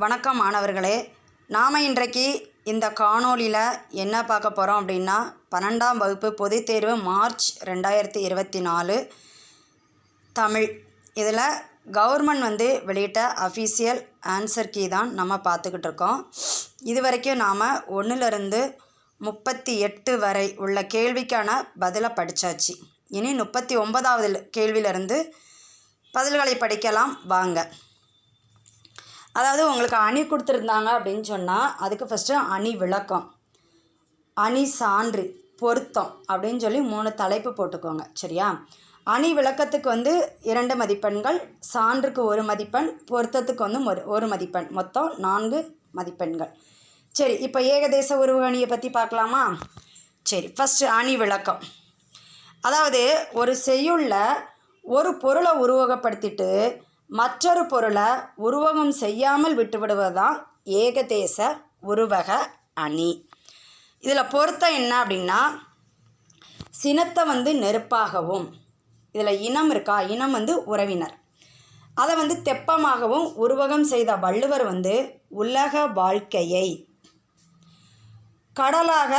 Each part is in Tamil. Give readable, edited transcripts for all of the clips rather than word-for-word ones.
வணக்கம் மாணவர்களே. நாம் இன்றைக்கு இந்த காணொளியில் என்ன பார்க்க போகிறோம் அப்படின்னா 12ஆம் வகுப்பு பொதுத்தேர்வு மார்ச் 2024 தமிழ். இதில் கவர்மெண்ட் வெளியிட்ட அஃபீஷியல் ஆன்சர் கீ தான் நம்ம பார்த்துக்கிட்டு இருக்கோம். இது வரைக்கும் நாம் 1லிருந்து 38 வரை உள்ள கேள்விக்கான பதிலை படித்தாச்சு. இனி 39வது கேள்வியிலிருந்து பதில்களை படிக்கலாம் வாங்க. அதாவது உங்களுக்கு அணி கொடுத்துருந்தாங்க அப்படின்னு சொன்னால் அதுக்கு ஃபஸ்ட்டு அணி விளக்கம், அணி சான்று, பொருத்தம் அப்படின்னு சொல்லி 3 தலைப்பு போட்டுக்கோங்க. சரியா? அணி விளக்கத்துக்கு 2 மதிப்பெண்கள், சான்றுக்கு 1 மதிப்பெண், பொருத்தத்துக்கு 1 மதிப்பெண், மொத்தம் 4 மதிப்பெண்கள். சரி, இப்போ ஏகதேச உருவக அணியை பற்றி பார்க்கலாமா? சரி, ஃபஸ்ட்டு அணி விளக்கம். அதாவது ஒரு செய்யுள்ள ஒரு பொருளை உருவகப்படுத்திட்டு மற்றொரு பொருளை உருவகம் செய்யாமல் விட்டுவிடுவது தான் ஏகதேச உருவக அணி. இதில் பொருத்தம் என்ன அப்படின்னா, சினத்தை நெருப்பாகவும், இதில் இனம் இருக்கா, இனம் உறவினர், அதை தெப்பமாகவும் உருவகம் செய்த வள்ளுவர் உலக வாழ்க்கையை கடலாக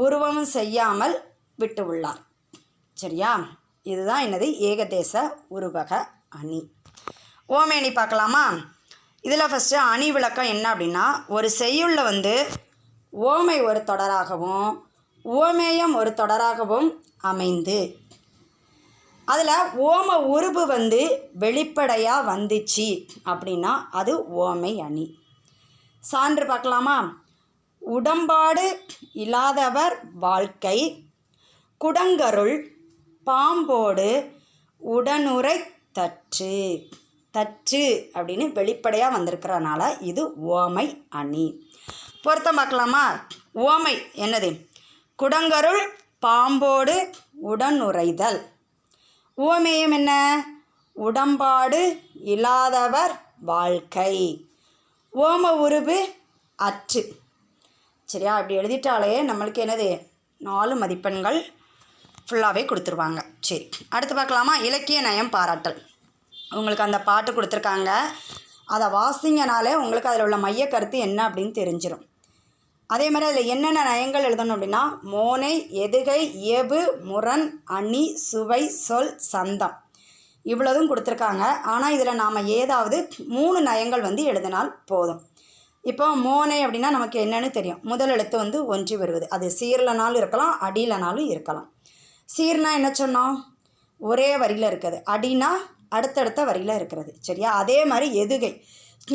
உருவகம் செய்யாமல் விட்டு உள்ளார். சரியா? இதுதான் என்னது ஏகதேச உருவக அணி. ஓமை அணி பார்க்கலாமா? இதில் ஃபஸ்ட்டு அணி விளக்கம் என்ன அப்படின்னா, ஒரு செய்யுள்ள ஓமை ஒரு தொடராகவும் ஓமேயம் ஒரு தொடராகவும் அமைந்து அதில் ஓம உருபு வெளிப்படையாக வந்துச்சு அப்படின்னா அது ஓமை அணி. சான்று பார்க்கலாமா? உடம்பாடு இல்லாதவர் வாழ்க்கை குடங்கருள் பாம்போடு உடனுரை தற்று தற்று அப்படின்னு வெளிப்படையாக வந்திருக்கிறனால இது ஓமை அணி. பொருத்தம் பார்க்கலாமா? ஓமை என்னது? குடங்கருள் பாம்போடு உடனுரைதல். ஓமேயம் என்ன? உடம்பாடு இல்லாதவர் வாழ்க்கை. ஓம உருபு அற்று. சரியா? அப்படி எழுதிட்டாலே நம்மளுக்கு என்னது 4 மதிப்பெண்கள் ஃபுல்லாகவே கொடுத்துருவாங்க. சரி, அடுத்து பார்க்கலாமா? இலக்கிய நயம் பாராட்டல். உங்களுக்கு அந்த பாட்டு கொடுத்துருக்காங்க, அதை வாசிங்கனாலே உங்களுக்கு அதில் உள்ள மைய கருத்து என்ன அப்படின்னு தெரிஞ்சிடும். அதே மாதிரி அதில் என்னென்ன நயங்கள் எழுதணும் அப்படின்னா, மோனை, எதுகை, இயல்பு, முரண், அணி, சுவை, சொல், சந்தம், இவ்வளோதும் கொடுத்துருக்காங்க. ஆனால் இதில் நாம் ஏதாவது 3 நயங்கள் எழுதினால் போதும். இப்போ மோனை அப்படின்னா நமக்கு என்னென்னு தெரியும். முதல் எழுத்து ஒன்றி வருவது, அது சீர்லனாலும் இருக்கலாம், அடியிலனாலும் இருக்கலாம். சீர்னா என்ன சொன்னோம்? ஒரே வரியில் இருக்குது. அடினா அடுத்தடுத்த வரியில் இருக்கிறது. சரியா? அதே மாதிரி எதுகை.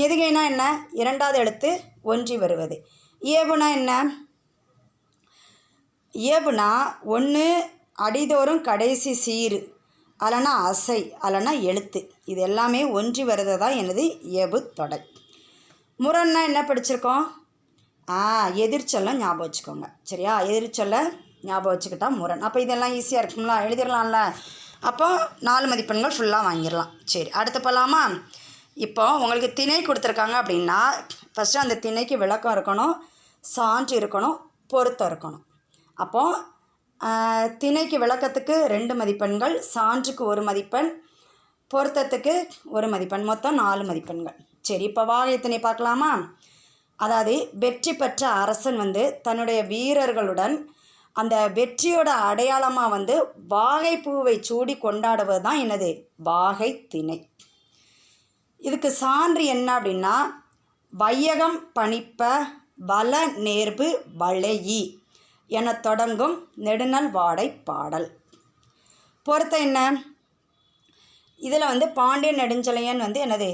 எதுகைனா என்ன? 2வது எழுத்து ஒன்றி வருவது. இயல்புனா என்ன? இயல்புனா ஒன்று அடிதோறும் கடைசி சீரு, அல்லனா அசை, அல்லனா எழுத்து, இது எல்லாமே ஒன்றி வருது தான் எனது இயல்பு தொடை. முரண்னா என்ன படிச்சிருக்கோம்? எதிர்ச்சொல்லை ஞாபகம் வச்சுக்கோங்க. சரியா? எதிர்ச்சொல்லை ஞாபகம் வச்சுக்கிட்டா முரண். அப்போ இதெல்லாம் ஈஸியாக இருக்குங்களா? எழுதிடலாம்ல. அப்போ 4 மதிப்பெண்கள் ஃபுல்லாக வாங்கிடலாம். சரி, அடுத்து போகலாமா? இப்போ உங்களுக்கு திணை கொடுத்துருக்காங்க அப்படின்னா ஃபஸ்ட்டு அந்த திணைக்கு விளக்கம் இருக்கணும், சான்று இருக்கணும், பொருத்தம் இருக்கணும். அப்போது திணைக்கு விளக்கத்துக்கு 2 மதிப்பெண்கள், சான்றுக்கு 1 மதிப்பெண், பொருத்தத்துக்கு 1 மதிப்பெண், மொத்தம் 4 மதிப்பெண்கள். சரி, இப்போ வாகைத்திணை பார்க்கலாமா? அதாவது வெற்றி பெற்ற அரசன் தன்னுடைய வீரர்களுடன் அந்த வெற்றியோட அடையாளமாக வாகைப்பூவை சூடி கொண்டாடுவது தான் என்னது வாகை திணை. இதுக்கு சான்று என்ன அப்படின்னா, வையகம் பணிப்ப வள நேர்பு வளையி என தொடங்கும் நெடுநல் வாடை பாடல். பொருத்தம் என்ன? இதில் பாண்டியன் நெடுஞ்செழியன் என்னது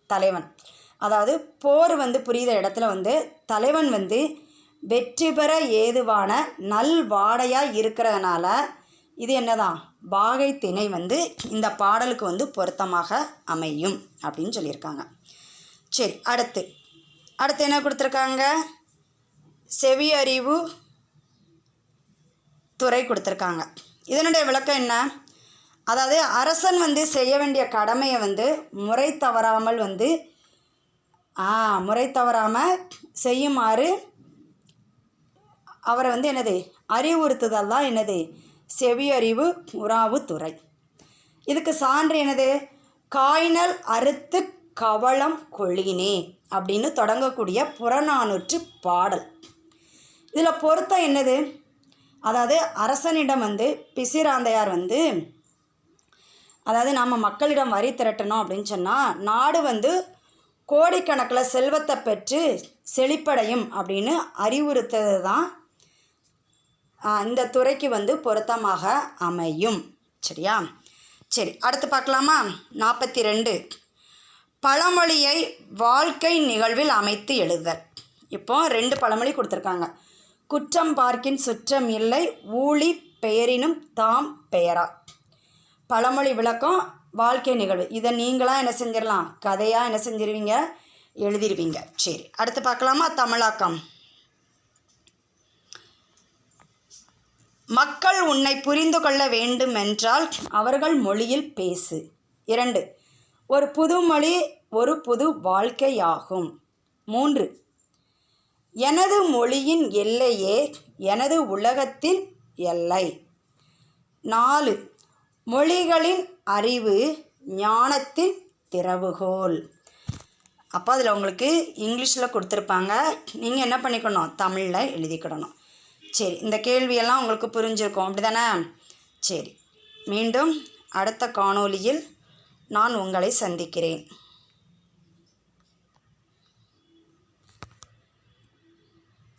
தலைவன். அதாவது போர் புரியுத இடத்துல தலைவன் வெற்றி பெற ஏதுவான நல் வாடையாக இருக்கிறதுனால இது என்னதான் வாகை திணை இந்த பாடலுக்கு பொருத்தமாக அமையும் அப்படின்னு சொல்லியிருக்காங்க. சரி, அடுத்து என்ன கொடுத்துருக்காங்க? செவியறிவு துறை கொடுத்துருக்காங்க. இதனுடைய விளக்கம் என்ன? அதாவது அரசன் செய்ய வேண்டிய கடமையை முறை தவறாமல் முறை தவறாமல் செய்யுமாறு அவரை என்னது அறிவுறுத்துதல் தான் என்னது செவியறிவு உறாவு துறை. இதுக்கு சான்று என்னது? காய்நல் அறுத்து கவளம் கொளினே அப்படின்னு தொடங்கக்கூடிய புறநானூற்று பாடல். இதில் பொருத்தம் என்னது? அதாவது அரசனிடம் பிசிராந்தையார் அதாவது நம்ம மக்களிடம் வரி திரட்டணும் அப்படின்னு சொன்னால் நாடு கோடிக்கணக்கில் செல்வத்தை பெற்று செழிப்படையும் அப்படின்னு அறிவுறுத்தது தான் இந்த துறைக்கு பொருத்தமாக அமையும். சரியா? சரி, அடுத்து பார்க்கலாமா? 42 பழமொழியை வாழ்க்கை நிகழ்வில் அமைத்து எழுதுதல். இப்போ 2 பழமொழி கொடுத்துருக்காங்க. குற்றம் பார்க்கின் சுற்றம் இல்லை, ஊழி பெயரினும் தாம் பெயரா. பழமொழி விளக்கம், வாழ்க்கை நிகழ்வு. இதை நீங்களாக என்ன செஞ்சிடலாம், கதையாக என்ன செஞ்சிருவீங்க, எழுதிடுவீங்க. சரி, அடுத்து பார்க்கலாமா? தமிழாக்கம். மக்கள் உன்னை புரிந்து கொள்ள வேண்டுமென்றால் அவர்கள் மொழியில் பேசு. 2 ஒரு புதுமொழி ஒரு புது வாழ்க்கையாகும். 3 எனது மொழியின் எல்லையே எனது உலகத்தின் எல்லை. 4 மொழிகளின் அறிவு ஞானத்தின் திறவுகோல். அப்போ அதில் உங்களுக்கு இங்கிலீஷில் கொடுத்துருப்பாங்க, நீங்கள் என்ன பண்ணிக்கணும், தமிழில் எழுதிக்கிடணும். சரி, இந்த கேள்வியெல்லாம் உங்களுக்கு புரிஞ்சிருக்கும், அப்படி தானே? சரி, மீண்டும் அடுத்த காணொளியில் நான் உங்களை சந்திக்கிறேன்.